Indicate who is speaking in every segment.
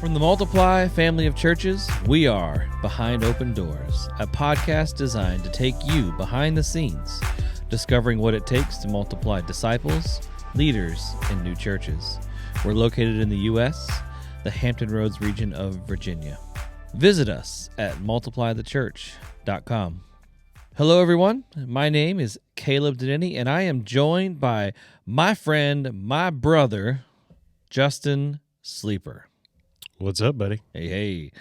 Speaker 1: From the Multiply family of churches, we are Behind Open Doors, a podcast designed to take you behind the scenes, discovering what it takes to multiply disciples, leaders, and new churches. We're located in the U.S., the Hampton Roads region of Virginia. Visit us at multiplythechurch.com. Hello, everyone. My name is Caleb Denny, and I am joined by my friend, my brother, Justin Sleeper.
Speaker 2: What's up, buddy?
Speaker 1: Hey.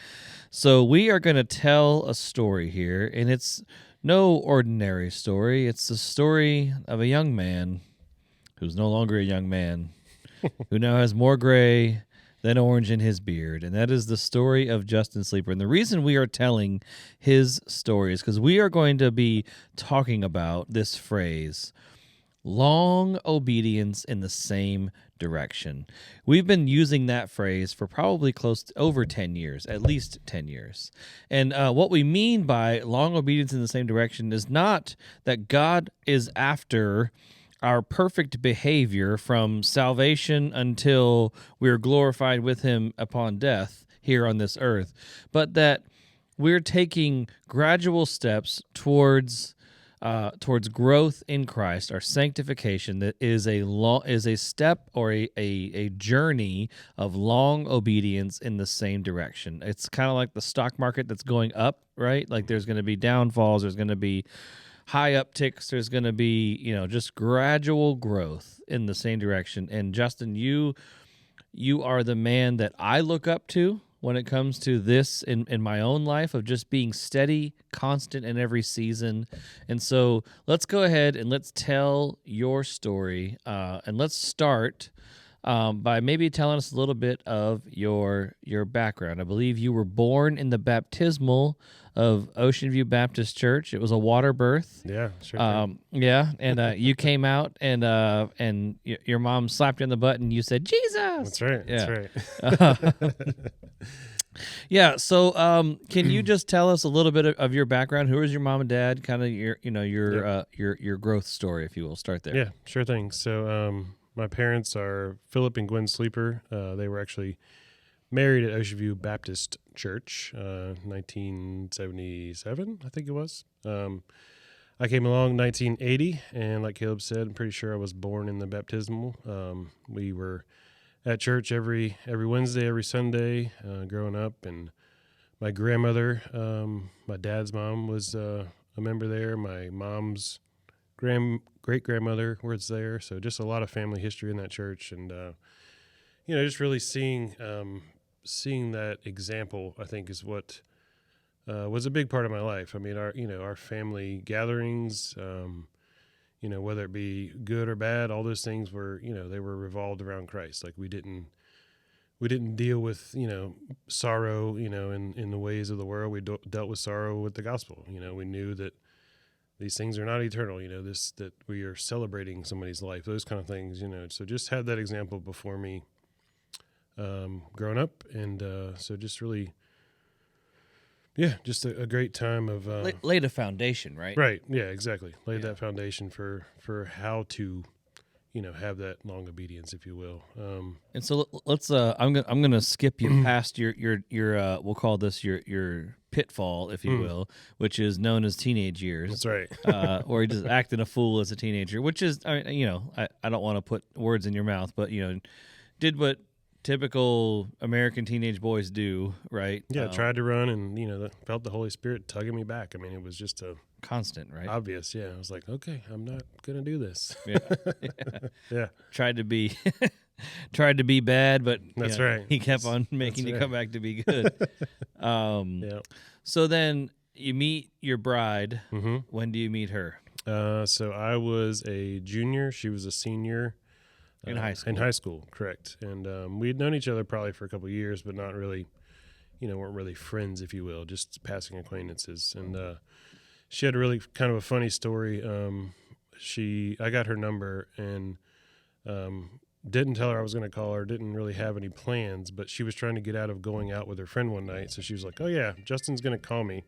Speaker 1: So we are going to tell a story here, and it's no ordinary story. It's the story of a young man who's no longer a young man, who now has more gray than orange in his beard, and that is the story of Justin Sleeper. And the reason we are telling his story is because we are going to be talking about this phrase, long obedience in the same direction. We've been using that phrase for probably close to over 10 years, at least 10 years. And what we mean by long obedience in the same direction is not that God is after our perfect behavior from salvation until we're glorified with him upon death here on this earth, but that we're taking gradual steps towards growth in Christ, our sanctification, that is a step or a journey of long obedience in the same direction. It's kind of like the stock market that's going up, right? Like there's going to be downfalls, there's going to be high upticks, there's going to be, just gradual growth in the same direction. And Justin, you are the man that I look up to when it comes to this in my own life, of just being steady, constant in every season. And so let's go ahead and let's tell your story. And let's start by maybe telling us a little bit of your background. I believe you were born in the baptismal of Ocean View Baptist Church. It was a water birth.
Speaker 2: Yeah, sure.
Speaker 1: Yeah, and you came out and your mom slapped you on the butt and you said, Jesus!
Speaker 2: That's right,
Speaker 1: Yeah.
Speaker 2: that's right.
Speaker 1: Yeah, so can you just tell us a little bit of your background? Who is your mom and dad? Kind of your growth story, if you will. Start there.
Speaker 2: Yeah, sure thing. So my parents are Philip and Gwen Sleeper. They were actually married at Ocean View Baptist Church, 1977, I think it was. I came along in 1980, and like Caleb said, I'm pretty sure I was born in the baptismal. We were at church every Wednesday, every Sunday, growing up, and my grandmother, my dad's mom, was a member there. My mom's great-grandmother was there, so just a lot of family history in that church, and just really seeing that example, I think, is what was a big part of my life. I mean, our family gatherings, whether it be good or bad, all those things were, they were revolved around Christ. Like we didn't deal with, sorrow, in the ways of the world. We dealt with sorrow with the gospel. We knew that these things are not eternal, that we are celebrating somebody's life, those kind of things, So just had that example before me growing up. And so just really, just a great time of
Speaker 1: Laid a foundation, right?
Speaker 2: Right. Yeah, exactly. Laid that foundation for how to, have that long obedience, if you will.
Speaker 1: And so let's. I'm gonna skip you past your we'll call this your pitfall, if you will, which is known as teenage years.
Speaker 2: That's right.
Speaker 1: Or just acting a fool as a teenager, which is, I don't want to put words in your mouth, but did what typical American teenage boys do, right?
Speaker 2: Yeah, tried to run and, felt the Holy Spirit tugging me back. I mean, it was just
Speaker 1: constant, right?
Speaker 2: Obvious, yeah. I was like, okay, I'm not going to do this.
Speaker 1: Yeah.
Speaker 2: Yeah.
Speaker 1: Tried to be bad, but
Speaker 2: that's right.
Speaker 1: He kept on making you come back to be good.
Speaker 2: Yeah.
Speaker 1: So then you meet your bride.
Speaker 2: Mm-hmm.
Speaker 1: When do you meet her?
Speaker 2: So I was a junior. She was a senior.
Speaker 1: In high school.
Speaker 2: In high school, correct. And we had known each other probably for a couple of years, but not really, weren't really friends, if you will, just passing acquaintances. And she had a really kind of a funny story. I got her number and didn't tell her I was going to call her, didn't really have any plans, but she was trying to get out of going out with her friend one night. So she was like, oh, yeah, Justin's going to call me,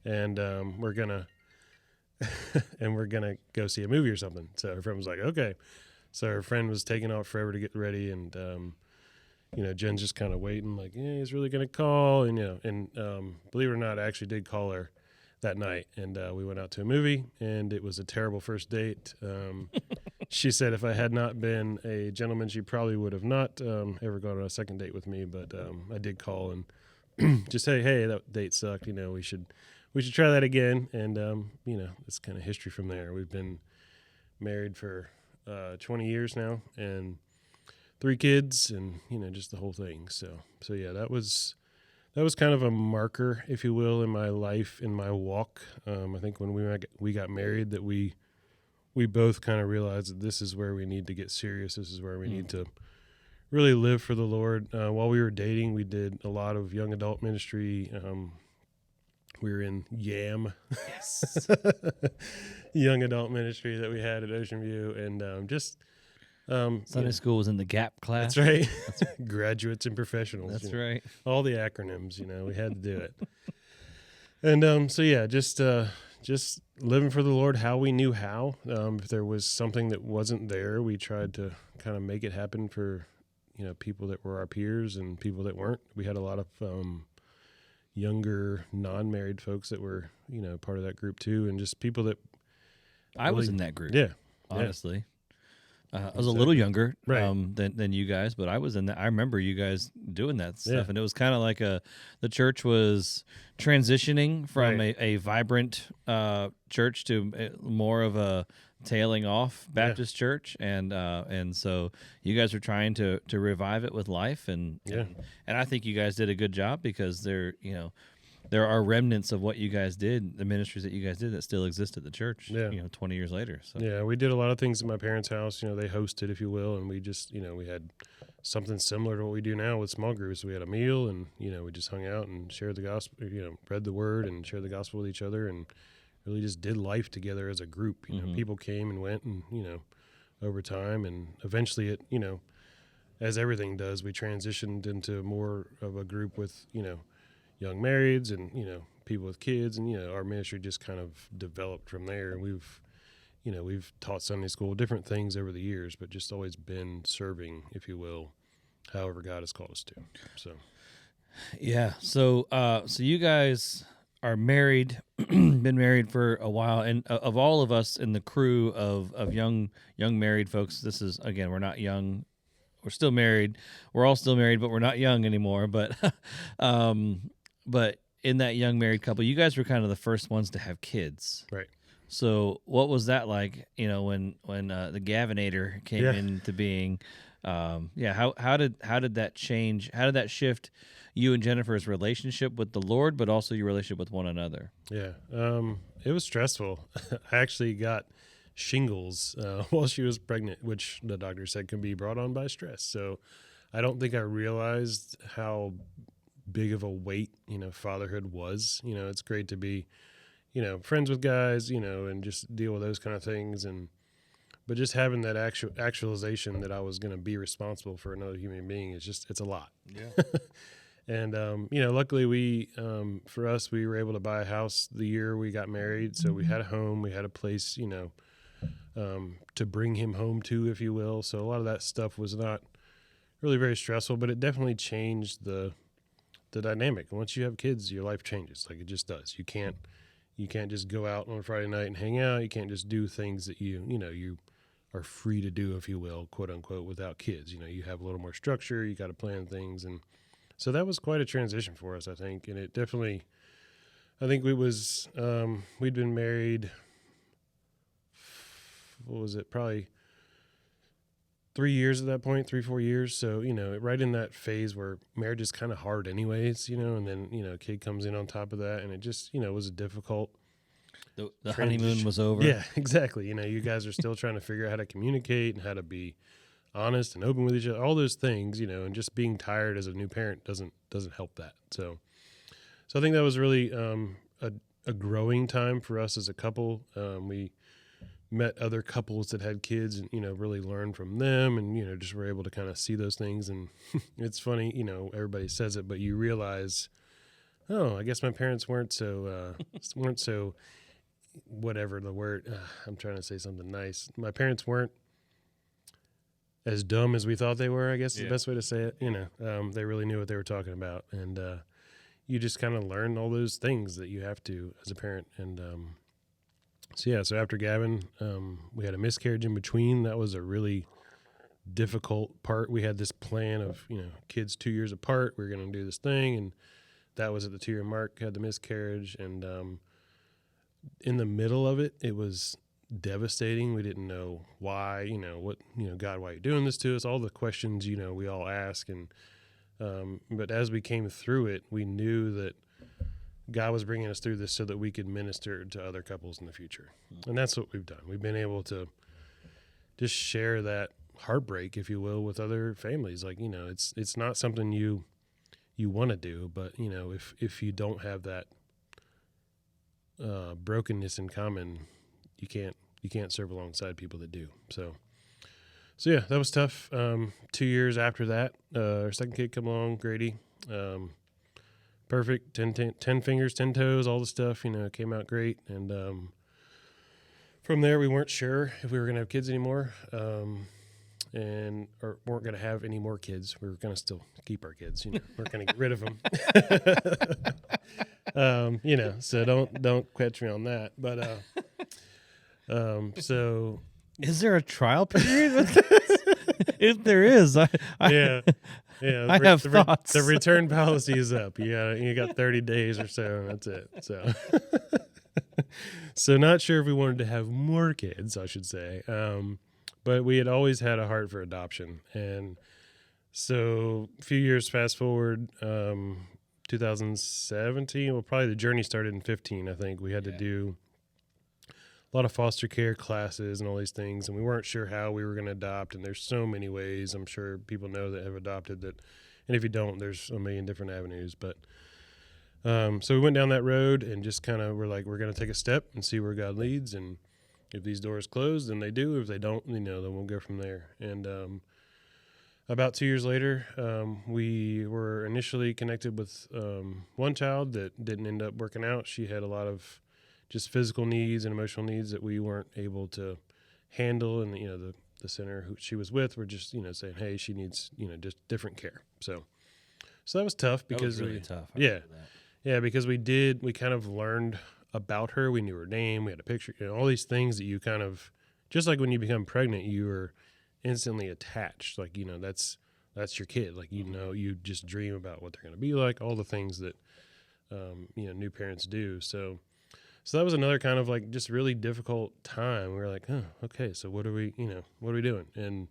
Speaker 2: and we're going to go see a movie or something. So her friend was like, okay. So her friend was taking off forever to get ready, and Jen's just kind of waiting, like, yeah, he's really going to call. And, believe it or not, I actually did call her that night. And we went out to a movie, and it was a terrible first date. She said if I had not been a gentleman, she probably would have not ever gone on a second date with me. But I did call and just say, hey, that date sucked. We should try that again. And, it's kind of history from there. We've been married for 20 years now, and 3 kids, and just the whole thing. So yeah, that was kind of a marker, if you will, in my life, in my walk. I think when we got married, that we both kind of realized that this is where we need to get serious. This is where we need to really live for the Lord. While we were dating, we did a lot of young adult ministry. We were in YAM,
Speaker 1: Yes.
Speaker 2: young adult ministry that we had at Ocean View, and
Speaker 1: Sunday school was in the Gap class.
Speaker 2: That's right. Graduates and professionals.
Speaker 1: That's right.
Speaker 2: All the acronyms, we had to do it. And so yeah, just living for the Lord how we knew how. If there was something that wasn't there, we tried to kind of make it happen for people that were our peers and people that weren't. We had a lot of younger, non-married folks that were part of that group too, and just people that
Speaker 1: I was in that group.
Speaker 2: Yeah,
Speaker 1: honestly. I was a little younger
Speaker 2: Right.
Speaker 1: than you guys, but I was in that. I remember you guys doing that stuff,
Speaker 2: Yeah.
Speaker 1: and it was kind of like the church was transitioning from
Speaker 2: Right.
Speaker 1: a vibrant church to more of a tailing off Baptist church, and so you guys were trying to revive it with life, and I think you guys did a good job, because there are remnants of what you guys did, the ministries that you guys did, that still exist at the church, 20 years later. So
Speaker 2: Yeah, we did a lot of things at my parents' house. They hosted, if you will, and we just, we had something similar to what we do now with small groups. We had a meal, and, we just hung out and shared the gospel, read the word and shared the gospel with each other, and really just did life together as a group. People came and went, and, over time, and eventually it, as everything does, we transitioned into more of a group with, young marrieds and people with kids, and our ministry just kind of developed from there. And we've taught Sunday school, different things over the years, but just always been serving, if you will, however God has called us to. So
Speaker 1: yeah, so you guys are married, been married for a while, and of all of us in the crew of young married folks, this is, again, we're not young. We're still married. We're all still married, but we're not young anymore. But but in that young married couple, you guys were kind of the first ones to have kids.
Speaker 2: right.
Speaker 1: So what was that like, when the Gavinator came into being? How did that change? How did that shift you and Jennifer's relationship with the Lord, but also your relationship with one another?
Speaker 2: Yeah. It was stressful. I actually got shingles while she was pregnant, which the doctor said can be brought on by stress. So I don't think I realized how big of a weight, fatherhood was. It's great to be, friends with guys, and just deal with those kind of things. But just having that actualization that I was going to be responsible for another human being it's a lot.
Speaker 1: Yeah.
Speaker 2: And, luckily for us, we were able to buy a house the year we got married. So we had a home, we had a place, to bring him home to, if you will. So a lot of that stuff was not really very stressful, but it definitely changed the dynamic. Once you have kids, your life changes. Like, it just does. You can't just go out on a Friday night and hang out. You can't just do things that you are free to do, if you will, quote unquote, without kids. You have a little more structure. You got to plan things. And so that was quite a transition for us, I think. And it definitely, I think we'd been married, what was it? Probably 3 years at that point, 3-4 years. So, right in that phase where marriage is kind of hard anyways, and then, a kid comes in on top of that, and it just, was a difficult.
Speaker 1: The honeymoon was over.
Speaker 2: Yeah, exactly. You guys are still trying to figure out how to communicate and how to be honest and open with each other, all those things, and just being tired as a new parent doesn't help that. So I think that was really a growing time for us as a couple. We met other couples that had kids and, really learned from them and, just were able to kind of see those things. And it's funny, everybody says it, but you realize, oh, I guess my parents weren't so whatever the word, I'm trying to say something nice. My parents weren't as dumb as we thought they were, I guess is
Speaker 1: Yeah.
Speaker 2: the best way to say it. They really knew what they were talking about. And you just kind of learn all those things that you have to as a parent. And so after Gavin, we had a miscarriage in between. That was a really difficult part. We had this plan of, kids 2 years apart. We were going to do this thing. And that was at the 2-year mark, had the miscarriage. And in the middle of it, it was devastating. We didn't know why, God, why are you doing this to us? All the questions, we all ask. And, but as we came through it, we knew that God was bringing us through this so that we could minister to other couples in the future. And that's what we've done. We've been able to just share that heartbreak, if you will, with other families. Like, it's not something you want to do, but if you don't have that brokenness in common, you can't serve alongside people that do. So yeah, that was tough. 2 years after that, our second kid come along, Grady. Perfect, 10 fingers, 10 toes, all the stuff, came out great. And from there, we weren't sure if we were going to have kids anymore, or weren't going to have any more kids. We were going to still keep our kids, we're going to get rid of them. So don't catch me on that. But so
Speaker 1: Is there a trial period? If there is, I
Speaker 2: yeah.
Speaker 1: I have thoughts.
Speaker 2: The return policy is up. You got 30 days or so, and that's it. So, so not sure if we wanted to have more kids, I should say. But we had always had a heart for adoption, and so a few years fast forward, 2017. Well, probably the journey started in 15. I think we had to do a lot of foster care classes and all these things, and we weren't sure how we were going to adopt. And there's so many ways. I'm sure people know that have adopted that, and if you don't, there's a million different avenues. But so we went down that road and just kind of were like, we're going to take a step and see where God leads, and if these doors close, then they do. If they don't, then we'll go from there. And about 2 years later, we were initially connected with one child that didn't end up working out. She had a lot of just physical needs and emotional needs that we weren't able to handle. And, the center who she was with were just, saying, hey, she needs, just different care. So that was tough because
Speaker 1: that was really tough. I
Speaker 2: yeah.
Speaker 1: remember that.
Speaker 2: Yeah, because we kind of learned about her. We knew her name. We had a picture, all these things that you kind of, just like when you become pregnant, you are instantly attached. Like, that's your kid. Like, you just dream about what they're going to be like, all the things that, new parents do. So that was another kind of like just really difficult time. We were like, oh, okay, so what are we doing? And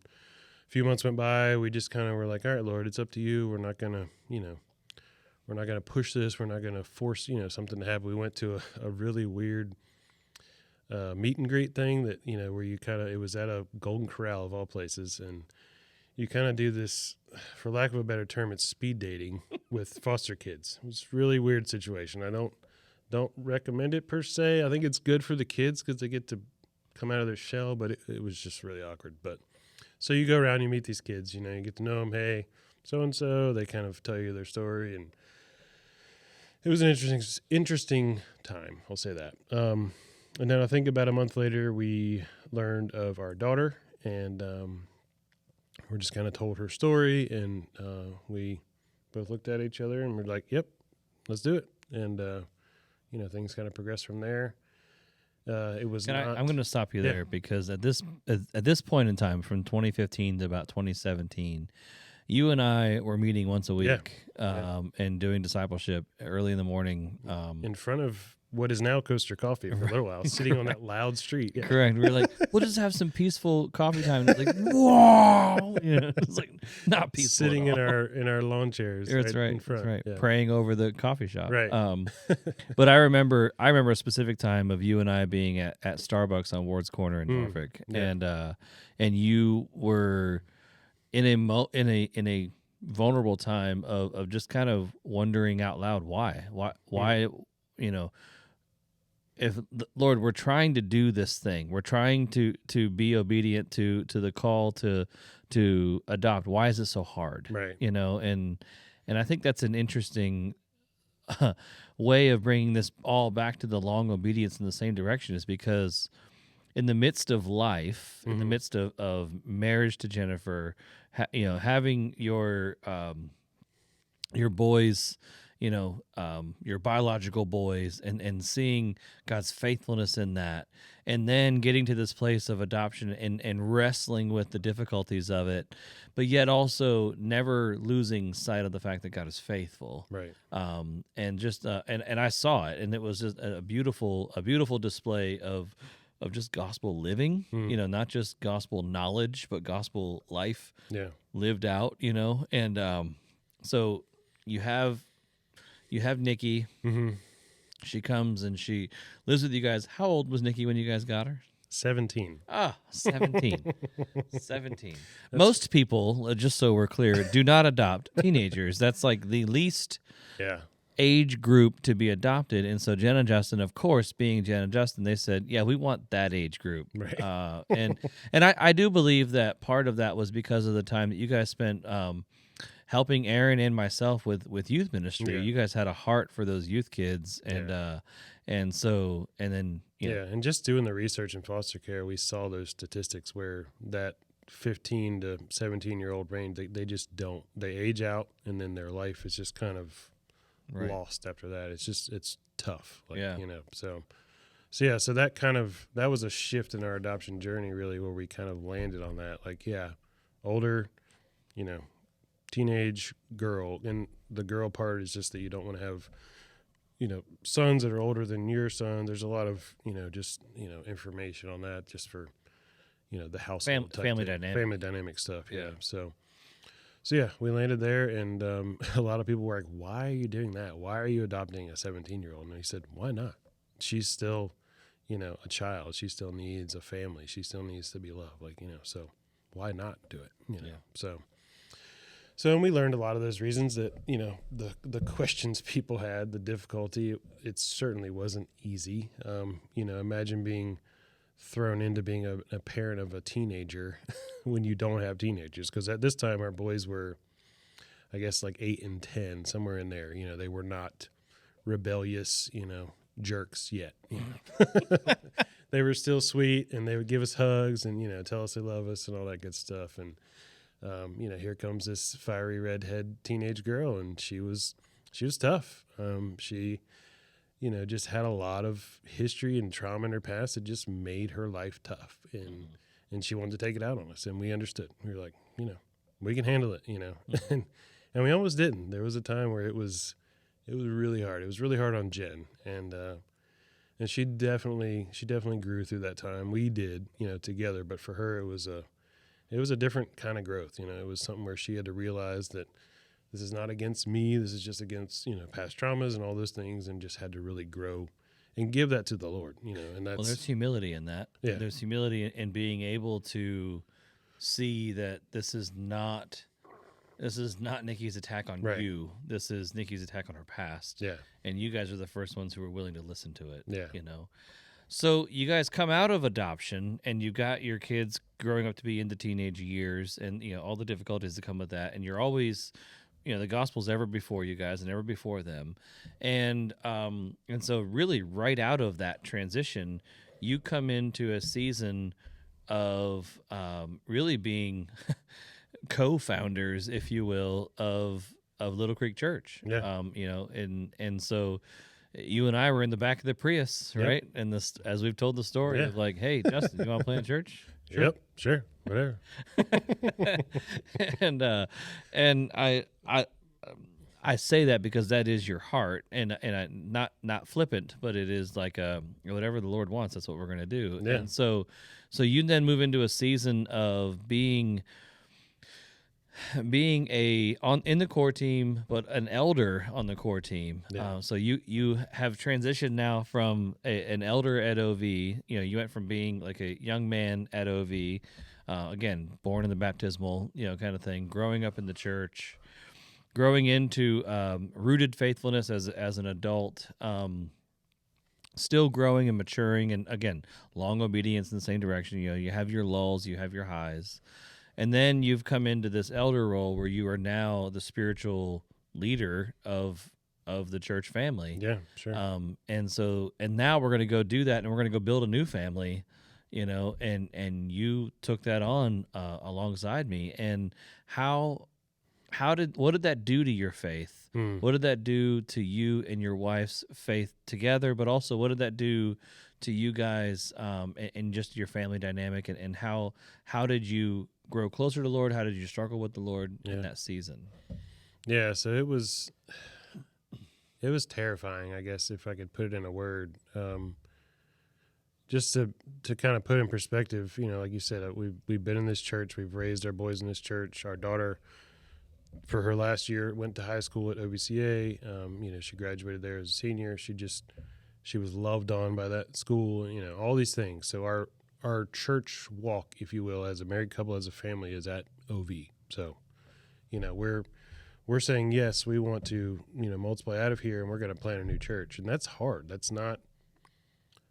Speaker 2: a few months went by. We just kind of were like, all right, Lord, it's up to you. We're not going to, we're not going to push this. We're not going to force, something to happen. We went to a really weird meet and greet thing that, where you it was at a Golden Corral of all places. And you kind of do this, for lack of a better term, it's speed dating with foster kids. It was a really weird situation. I don't recommend it per se. I think it's good for the kids because they get to come out of their shell, but it was just really awkward. But so you go around, you meet these kids, you get to know them. Hey, so-and-so, they kind of tell you their story, and it was an interesting time. I'll say that. And then I think about a month later, we learned of our daughter, and we're just kind of told her story, and we both looked at each other and we're like, yep, let's do it. And, things kind of progressed from there. It was
Speaker 1: I'm going to stop you
Speaker 2: Yeah.
Speaker 1: there because at this point in time, from 2015 to about 2017, you and I were meeting once a week and doing discipleship early in the morning.
Speaker 2: in front of what is now Coaster Coffee for a little while, sitting on that loud street. Yeah.
Speaker 1: Correct. We were like, we'll just have some peaceful coffee time. It's like, whoa, it's like not peaceful.
Speaker 2: Sitting
Speaker 1: at all.
Speaker 2: in our lawn chairs.
Speaker 1: That's right.
Speaker 2: In front.
Speaker 1: That's right.
Speaker 2: Yeah.
Speaker 1: Praying over the coffee shop.
Speaker 2: Right.
Speaker 1: But I remember a specific time of you and I being at Starbucks on Ward's Corner in Norfolk,
Speaker 2: yeah.
Speaker 1: and you were in a vulnerable time of just kind of wondering out loud why if Lord, we're trying to do this thing, we're trying to be obedient to the call to adopt. Why is it so hard?
Speaker 2: Right.
Speaker 1: And I think that's an interesting way of bringing this all back to the long obedience in the same direction, is because in the midst of life, in the
Speaker 2: Mhm.
Speaker 1: midst of marriage to Jennifer, having your boys, your biological boys, and seeing God's faithfulness in that, and then getting to this place of adoption and wrestling with the difficulties of it, but yet also never losing sight of the fact that God is faithful.
Speaker 2: Right.
Speaker 1: And just and I saw it, and it was just a beautiful display of just gospel living,
Speaker 2: Mhm.
Speaker 1: not just gospel knowledge, but gospel life
Speaker 2: Yeah.
Speaker 1: lived out, and so you have Nikki.
Speaker 2: Mm-hmm.
Speaker 1: She comes and she lives with you guys. How old was Nikki when you guys got her?
Speaker 2: 17.
Speaker 1: 17. 17. Most people, just so we're clear, do not adopt teenagers. That's like the least
Speaker 2: Yeah.
Speaker 1: age group to be adopted. And so Jen and Justin, of course, being Jen and Justin, they said, yeah, we want that age group.
Speaker 2: Right.
Speaker 1: And I do believe that part of that was because of the time that you guys spent helping Aaron and myself with youth ministry.
Speaker 2: Yeah.
Speaker 1: You guys had a heart for those youth kids, and then
Speaker 2: Yeah, and just doing the research in foster care, we saw those statistics where that 15 to 17-year-old range, they just don't. They age out, and then their life is just kind of
Speaker 1: Right.
Speaker 2: lost after that. It's tough.
Speaker 1: Yeah.
Speaker 2: So that was a shift in our adoption journey, really, where we kind of landed on that. Like, yeah, older, teenage girl, and the girl part is just that you don't want to have sons that are older than your son. There's a lot of information on that just for the household type
Speaker 1: family
Speaker 2: thing.
Speaker 1: dynamic.
Speaker 2: Family dynamic stuff. Yeah.
Speaker 1: Yeah.
Speaker 2: So yeah, we landed there, and a lot of people were like, why are you doing that? Why are you adopting a 17-year-old? And he said, why not? She's still a child. She still needs a family. She still needs to be loved. So why not do it?
Speaker 1: Yeah.
Speaker 2: So and we learned a lot of those reasons that, the questions people had, the difficulty, it certainly wasn't easy. Imagine being thrown into being a parent of a teenager when you don't have teenagers. Because at this time, our boys were, I guess, like 8 and 10, somewhere in there. They were not rebellious, jerks yet. They were still sweet, and they would give us hugs and, tell us they love us and all that good stuff. And here comes this fiery redhead teenage girl, and she was tough. She, just had a lot of history and trauma in her past that just made her life tough, and she wanted to take it out on us, and we understood. We were like, we can handle it, and we almost didn't. There was a time where it was really hard. It was really hard on Jen, and she definitely grew through that time. We did, together, but for her, it was a different kind of growth. It was something where she had to realize that this is not against me. This is just against, past traumas and all those things, and just had to really grow and give that to the Lord, and that's.
Speaker 1: Well, there's humility in that.
Speaker 2: Yeah.
Speaker 1: There's humility in being able to see that this is not Nikki's attack on
Speaker 2: Right.
Speaker 1: you. This is Nikki's attack on her past.
Speaker 2: Yeah.
Speaker 1: And you guys are the first ones who were willing to listen to it.
Speaker 2: Yeah.
Speaker 1: So you guys come out of adoption, and you got your kids growing up to be in the teenage years, and all the difficulties that come with that. And you're always, the gospel's ever before you guys and ever before them, and so really right out of that transition, you come into a season of really being co-founders, if you will, of Little Creek Church.
Speaker 2: Yeah.
Speaker 1: And so you and I were in the back of the Prius,
Speaker 2: Yep.
Speaker 1: right? And this, as we've told the story,
Speaker 2: Yeah.
Speaker 1: of like, hey, Justin, you want to plant a church? Sure.
Speaker 2: Yep. Sure. Whatever.
Speaker 1: and I say that because that is your heart, and I, not flippant, but it is like whatever the Lord wants, that's what we're going to do.
Speaker 2: Yeah.
Speaker 1: And so you then move into a season of being in the core team, but an elder on the core team.
Speaker 2: Yeah.
Speaker 1: So you have transitioned now from an elder at OV. You went from being like a young man at OV, again, born in the baptismal, kind of thing, growing up in the church, growing into rooted faithfulness as an adult, still growing and maturing, and again, long obedience in the same direction. You have your lulls, you have your highs. And then you've come into this elder role where you are now the spiritual leader of the church family.
Speaker 2: Yeah. Sure.
Speaker 1: And now we're going to go do that, and we're going to go build a new family, and you took that on alongside me. And what did that do to your faith? What did that do to you and your wife's faith together? But also, what did that do to you guys and just your family dynamic? And how did you grow closer to the Lord? How did you struggle with the Lord in that season?
Speaker 2: Yeah, so it was terrifying, I guess, if I could put it in a word. Just to kind of put in perspective, like you said, we've been in this church. We've raised our boys in this church. Our daughter, for her last year, went to high school at OVCA. She graduated there as a senior. She was loved on by that school. All these things. So our church walk, if you will, as a married couple, as a family, is at OV. So, we're saying yes, we want to multiply out of here, and we're going to plant a new church, and that's hard. It's not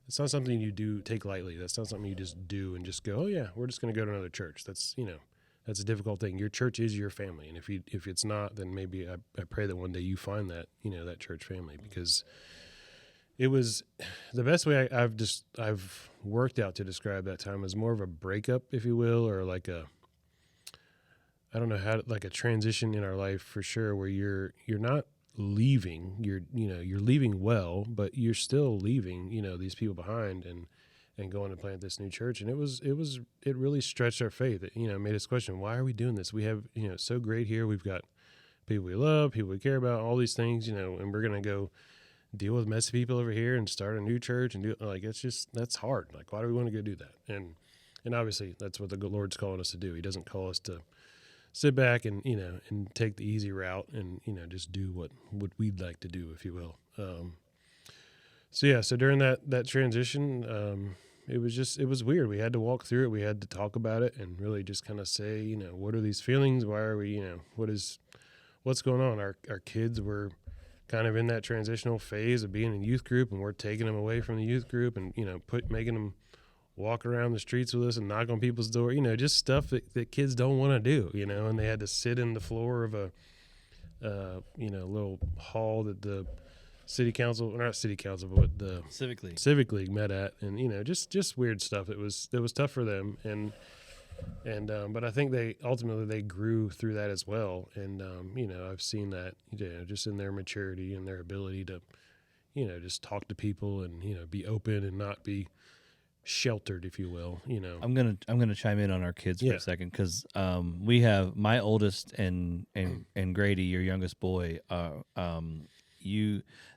Speaker 2: something you do take lightly. That's not something you just do and just go, oh yeah, we're just going to go to another church. That's that's a difficult thing. Your church is your family, and if it's not, then maybe I pray that one day you find that that church family, because it was the best way I've worked out to describe that time as more of a breakup, if you will, or like I don't know how like a transition in our life for sure, where you're not leaving, you're leaving well, but you're still leaving these people behind and going to plant this new church. And it really stretched our faith. It made us question, why are we doing this? We have so great here. We've got people we love, people we care about, all these things, and we're gonna go deal with messy people over here and start a new church and do that's hard. Like, why do we want to go do that? And obviously that's what the Lord's calling us to do. He doesn't call us to sit back and and take the easy route and just do what we'd like to do, if you will. So during that transition, it was weird. We had to walk through it. We had to talk about it and really just kind of say, what are these feelings? Why are we, what's going on? Our kids were kind of in that transitional phase of being in youth group, and we're taking them away from the youth group and making them walk around the streets with us and knock on people's door, just stuff that kids don't want to do, and they had to sit in the floor of a, little hall that the city council, or not city council, but the Civic League met at, and, just weird stuff. It was tough for them. But I think they ultimately grew through that as well. And, I've seen that, just in their maturity and their ability to, just talk to people and, be open and not be sheltered, if you will.
Speaker 1: I'm gonna chime in on our kids for a second, because we have my oldest and Grady, your youngest boy.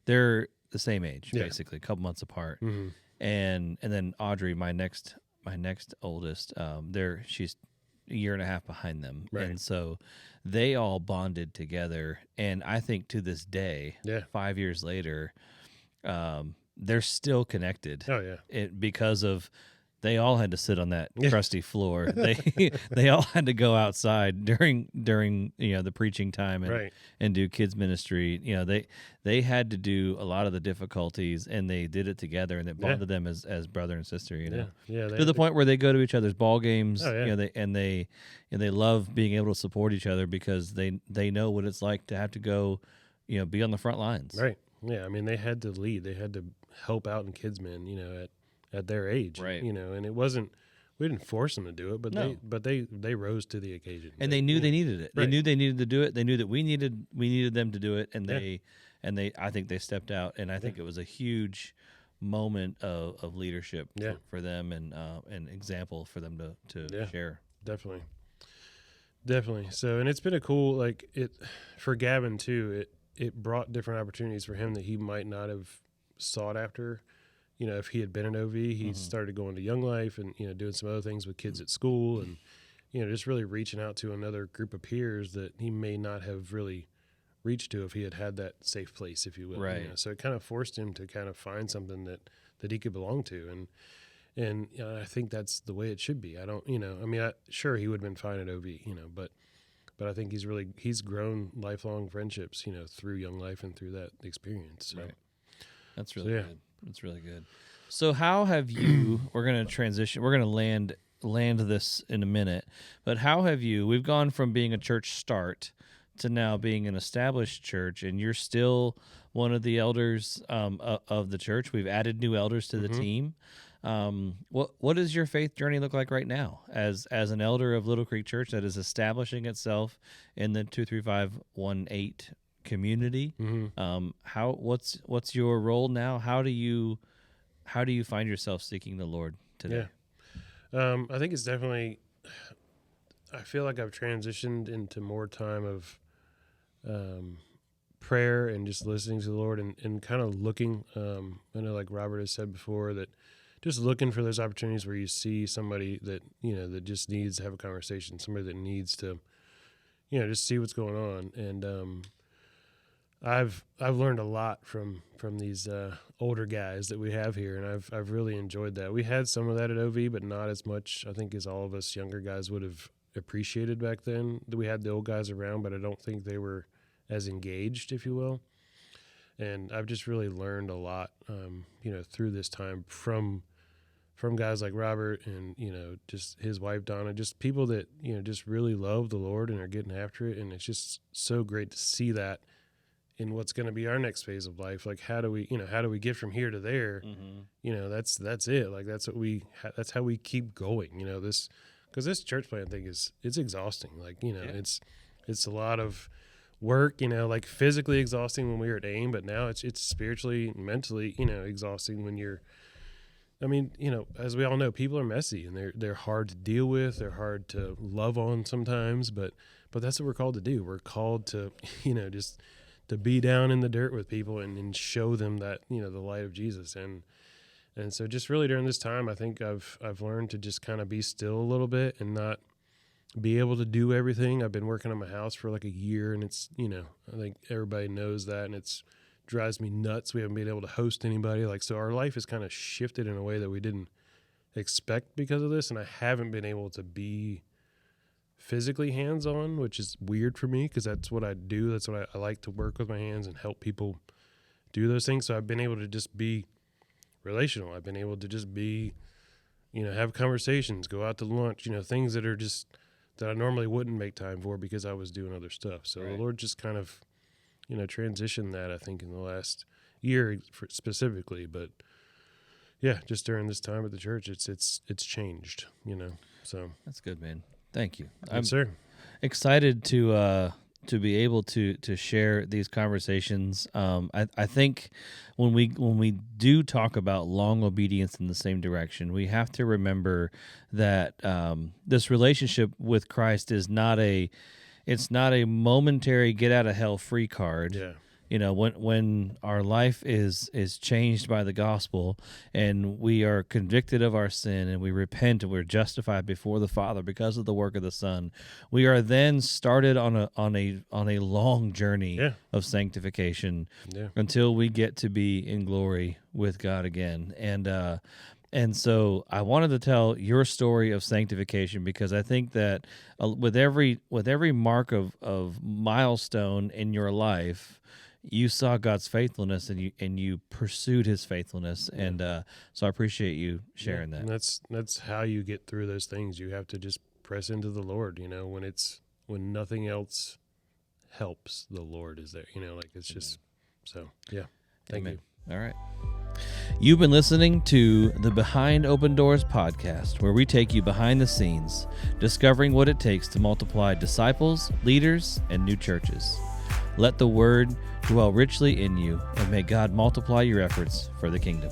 Speaker 1: They're the same age, basically, a couple months apart.
Speaker 2: Mm-hmm.
Speaker 1: And then Audrey, my next oldest, she's a year and a half behind them,
Speaker 2: right.
Speaker 1: And so they all bonded together. And I think to this day, 5 years later, they're still connected.
Speaker 2: Oh yeah,
Speaker 1: because of they all had to sit on that crusty floor. They all had to go outside during the preaching time and do kids ministry. They had to do a lot of the difficulties, and they did it together, and it bonded them as brother and sister. To the point where they go to each other's ball games. Oh, yeah. They love being able to support each other because they know what it's like to have to go, be on the front lines.
Speaker 2: Right. Yeah. I mean, they had to lead. They had to help out in KidsMin, at their age,
Speaker 1: right?
Speaker 2: And it wasn't, we didn't force them to do it, but they rose to the occasion,
Speaker 1: and they knew they needed it. Right. They knew they needed to do it. They knew that we needed them to do it, and I think they stepped out, and I think it was a huge moment of leadership for them, and an example for them to share.
Speaker 2: Definitely. So, and it's been a cool, for Gavin too. It brought different opportunities for him that he might not have sought after. If he had been in OV, he started going to Young Life and, doing some other things with kids at school and, just really reaching out to another group of peers that he may not have really reached to if he had that safe place, if you will.
Speaker 1: Right.
Speaker 2: So it kind of forced him to kind of find something that he could belong to. And I think that's the way it should be. I don't, sure, he would have been fine at OV, but I think he's grown lifelong friendships, through Young Life and through that experience. So.
Speaker 1: Right. That's really good. That's really good. So how have you, we're going to transition, we're going to land this in a minute, but how have you, we've gone from being a church start to now being an established church, and you're still one of the elders of the church. We've added new elders to the team. What does your faith journey look like right now as an elder of Little Creek Church that is establishing itself in the 23518 community? What's your role now? How do you find yourself seeking the Lord today?
Speaker 2: I think it's definitely. I feel like I've transitioned into more time of prayer and just listening to the Lord and kind of looking. I know, like Robert has said before, that just looking for those opportunities where you see somebody that, that just needs to have a conversation, somebody that needs to, just see what's going on. And I've learned a lot from these older guys that we have here, and I've really enjoyed that. We had some of that at OV, but not as much, I think, as all of us younger guys would have appreciated back then. That we had the old guys around, but I don't think they were as engaged, if you will. And I've just really learned a lot, through this time from guys like Robert and, just his wife, Donna, just people that, just really love the Lord and are getting after it. And it's just so great to see that in what's going to be our next phase of life. Like, how do we get from here to there? That's it. Like, that's how we keep going, because this church plant thing it's exhausting. Like, it's a lot of work, like physically exhausting when we were at AIM, but now it's spiritually, mentally, exhausting when you're, as we all know, people are messy and they're hard to deal with. They're hard to love on sometimes, but that's what we're called to do. We're called to, just to be down in the dirt with people and show them that, the light of Jesus. And so just really during this time, I think I've learned to just kind of be still a little bit and not be able to do everything. I've been working on my house for like a year, and it's, I think everybody knows that, and it's drives me nuts. We haven't been able to host anybody. Like, so our life has kind of shifted in a way that we didn't expect because of this, and I haven't been able to be physically hands-on, which is weird for me because that's what I do. That's what I like, to work with my hands and help people do those things. So I've been able to just be relational. I've been able to just be, have conversations, go out to lunch, things that are just that I normally wouldn't make time for because I was doing other stuff. So right. The Lord just kind of, transitioned that, I think, in the last year specifically. But yeah, just during this time at the church, it's changed, So
Speaker 1: that's good, man. Thank you.
Speaker 2: Yes, sir.
Speaker 1: Excited to be able to share these conversations. I think when we do talk about long obedience in the same direction, we have to remember that this relationship with Christ is not a momentary get out of hell free card.
Speaker 2: Yeah.
Speaker 1: When our life is changed by the gospel and we are convicted of our sin and we repent and we're justified before the Father because of the work of the Son, we are then started on a long journey of sanctification until we get to be in glory with God again. And so I wanted to tell your story of sanctification because I think that with every mark of milestone in your life, you saw God's faithfulness and you pursued His faithfulness, and so I appreciate you sharing that.
Speaker 2: And that's how you get through those things. You have to just press into the Lord. When nothing else helps, the Lord is there. It's just so. Yeah. Thank you.
Speaker 1: All right. You've been listening to the Behind Open Doors podcast, where we take you behind the scenes, discovering what it takes to multiply disciples, leaders, and new churches. Let the word dwell richly in you, and may God multiply your efforts for the kingdom.